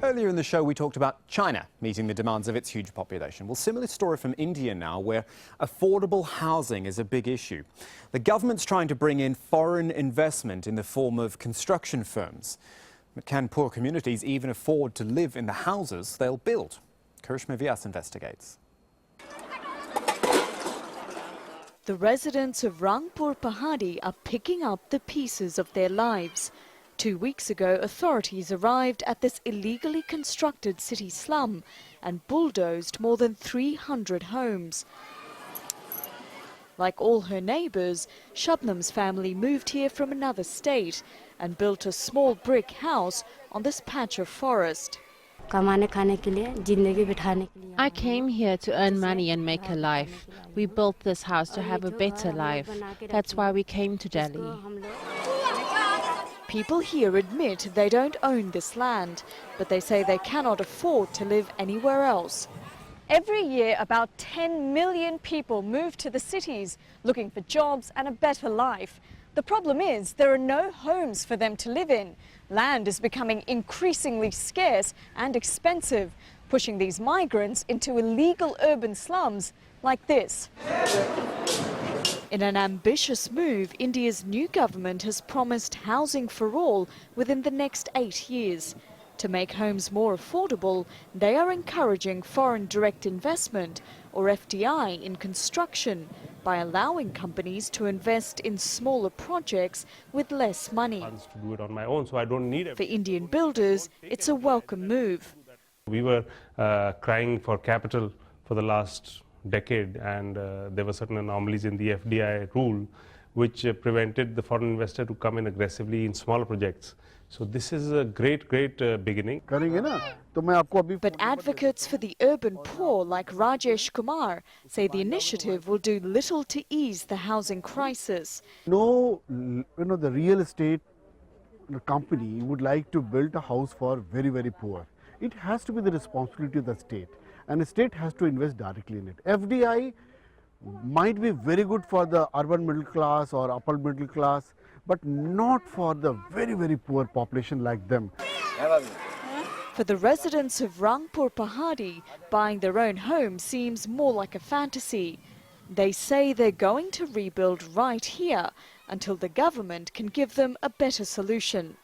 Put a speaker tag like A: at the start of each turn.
A: Earlier in the show, we talked about China meeting the demands of its huge population. Well, similar story from India now, where affordable housing is a big issue. The government's trying to bring in foreign investment in the form of construction firms. But can poor communities even afford to live in the houses they'll build? KARISHMA VYAS investigates.
B: The residents of Rangpur Pahadi are picking up the pieces of their lives. 2 weeks ago, authorities arrived at this illegally constructed city slum and bulldozed more than 300 homes. Like all her neighbours, SHABNAM's family moved here from another state and built a small brick house on this patch of forest.
C: I came here to earn money and make a life. We built this house to have a better life. That's why we came to Delhi.
B: People here admit they don't own this land, but they say they cannot afford to live anywhere else. Every year, about 10 million people move to the cities looking for jobs and a better life. The problem is there are no homes for them to live in. Land is becoming increasingly scarce and expensive, pushing these migrants into illegal urban slums like this. In an ambitious move, India's new government has promised housing for all within the next 8 years. To make homes more affordable, they are encouraging foreign direct investment, or FDI, in construction by allowing companies to invest in smaller projects with less money.
D: To do it on my own, so I don't need it.
B: For Indian builders, it's a welcome move.
D: We were crying for capital for the last decade, and there were certain anomalies in the FDI rule which prevented the foreign investor to come in aggressively in smaller projects. So this is a great beginning.
B: But advocates for the urban poor like RAJESH KUMAR say the initiative will do little to ease the housing crisis.
E: No, the real estate company would like to build a house for very poor. It has to be the responsibility of the state, and the state has to invest directly in it. FDI might be very good for the urban middle class or upper middle class, but not for the very poor population like them.
B: For the residents of Rangpur Pahadi, buying their own home seems more like a fantasy. They say they're going to rebuild right here until the government can give them a better solution.